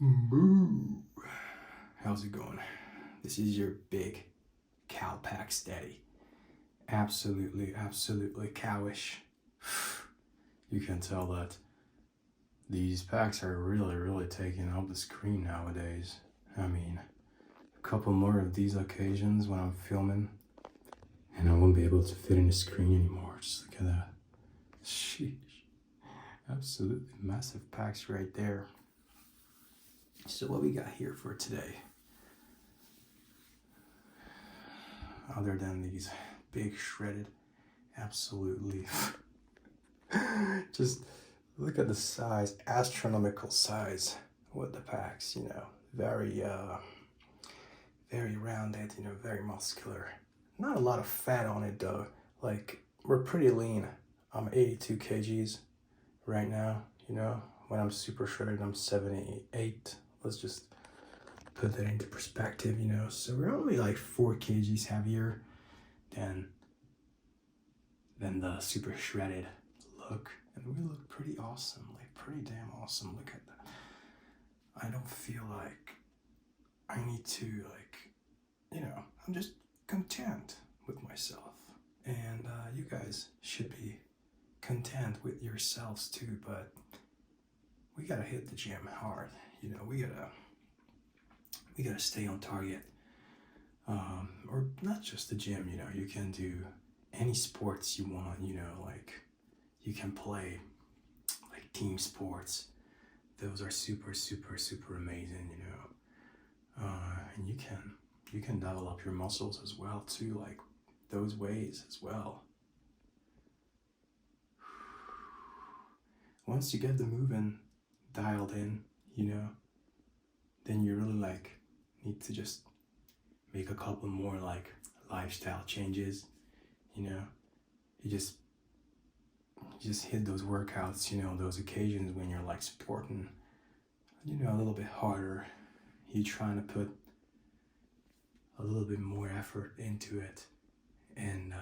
Boo! How's it going? This is your big cow pack steady. Absolutely cowish. You can tell that these packs are really taking up the screen nowadays. I mean, a couple more of these occasions when I'm filming and I won't be able to fit in the screen anymore. Just look at that. Sheesh. Absolutely massive packs right there. So what we got here for today, other than these big shredded, absolutely, just look at the size, astronomical size with the packs, very rounded, very muscular. Not a lot of fat on it though. Like, we're pretty lean. I'm 82 kgs right now, when I'm super shredded, I'm 78. Let's just put that into perspective, So we're only like 4 kgs heavier than the super shredded look. And we look pretty awesome, like pretty damn awesome. Look at that. I don't feel like I need to I'm just content with myself. And you guys should be content with yourselves too, but we gotta hit the gym hard. We gotta stay on target. Or not just the gym, you can do any sports you want, like you can play like team sports. Those are super amazing, and you can develop your muscles as well too, like those ways as well. Once you get the movement dialed in, then you really need to just make a couple more lifestyle changes. You just hit those workouts, those occasions when you're sporting, a little bit harder. You're trying to put a little bit more effort into it, and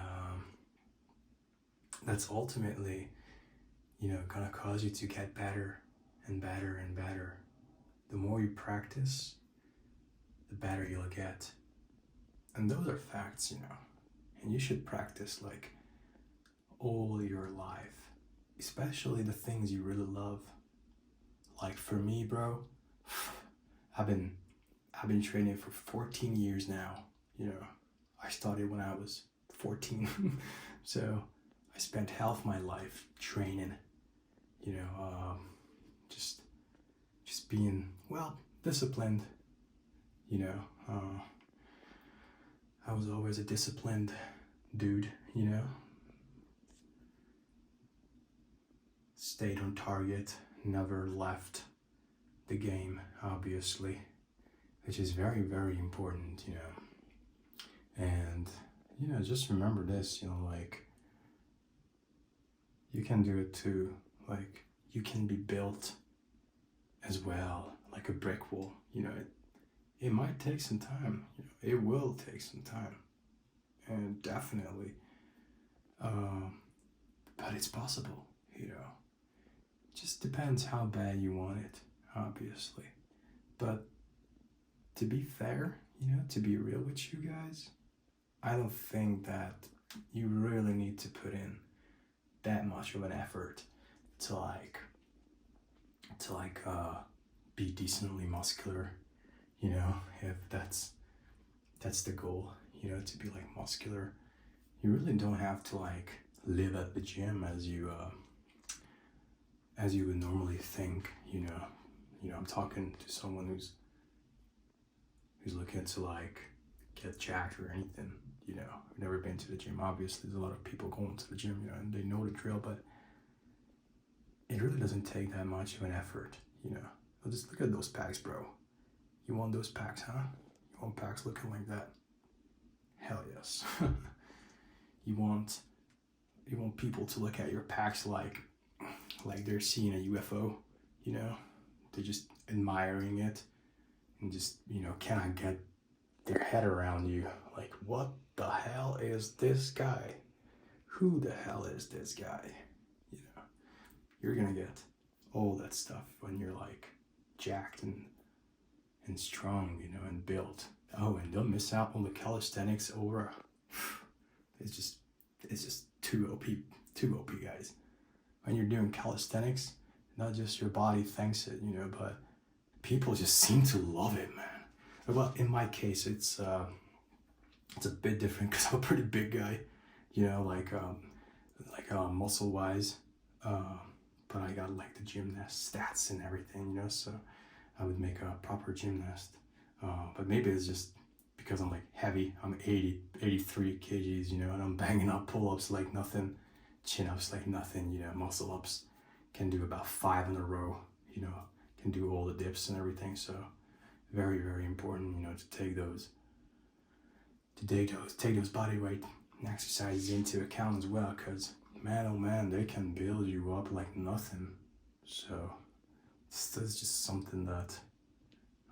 that's ultimately gonna cause you to get better and better and better. The more you practice, the better you'll get. And those are facts, and you should practice all your life, especially the things you really love. Like for me, bro, I've been training for 14 years now. I started when I was 14. So I spent half my life training, just being, disciplined, I was always a disciplined dude, stayed on target, never left the game, obviously, which is very important, and just remember this, you can do it too. You can be built as well, like a brick wall. It might take some time. It will take some time, and definitely. But it's possible. Just depends how bad you want it, obviously. But to be fair, to be real with you guys, I don't think that you really need to put in that much of an effort to be decently muscular, if that's the goal, to be muscular. You really don't have to live at the gym as you would normally think, I'm talking to someone who's looking to get jacked or anything, I've never been to the gym. Obviously, there's a lot of people going to the gym, and they know the drill, but it really doesn't take that much of an effort, Just look at those packs, bro. You want those packs, huh? You want packs looking like that? Hell yes. You want people to look at your packs like they're seeing a UFO, They're just admiring it and just, cannot get their head around you. What the hell is this guy? Who the hell is this guy? You're gonna get all that stuff when you're jacked and and strong, you know, and built. Oh, and don't miss out on the calisthenics aura. It's just too OP, guys. When you're doing calisthenics, not just your body thanks it, you know, but people just seem to love it, man. Well, in my case, it's a bit different because I'm a pretty big guy, you know, like muscle wise, but I got like the gymnast stats and everything, you know, so I would make a proper gymnast. But maybe it's just because I'm like heavy. I'm 83 kgs, you know, and I'm banging up pull-ups like nothing, chin-ups like nothing, you know, muscle-ups can do about 5 in a row, you know, can do all the dips and everything. So very, very important, you know, to take those body weight exercises into account as well, because man, oh man, they can build you up like nothing. So this is just something that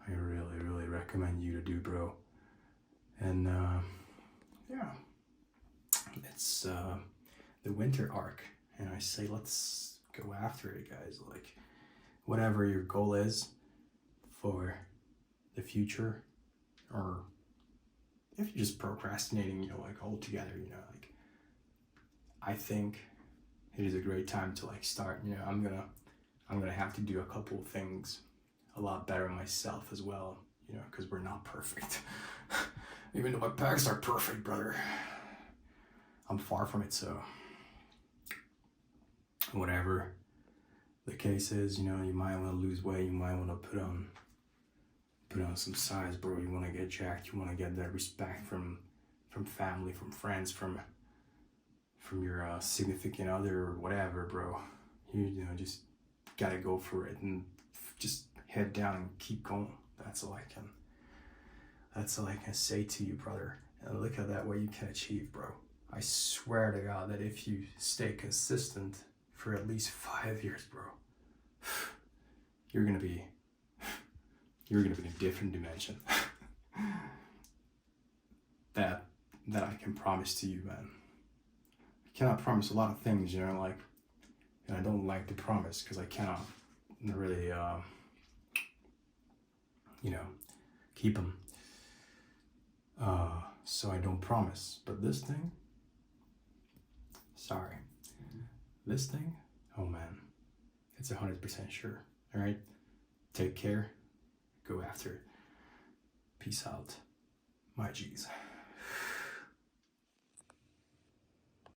I really, really recommend you to do, bro. And yeah, it's the winter arc, and I say let's go after it, guys. Like whatever your goal is for the future, or if you're just procrastinating, you know, like altogether, you know, like I think it is a great time to like start. You know, I'm gonna have to do a couple of things a lot better myself as well, you know, because we're not perfect. Even though my pecs are perfect, brother, I'm far from it. So whatever the case is, you know, you might want to lose weight, you might want to put on some size, bro. You want to get jacked, you want to get that respect from family, from friends, from your significant other or whatever, bro. You know, just gotta go for it and just head down and keep going. That's all I can say to you, brother. And look at that, what you can achieve, bro. I swear to God that if you stay consistent for at least 5 years, bro, you're gonna be in a different dimension. that I can promise to you, man. I cannot promise a lot of things, you know, like, and I don't like to promise because I cannot really, you know, keep them. So I don't promise. But this thing, oh man, it's 100% sure. All right, take care. Go after it. Peace out, my G's.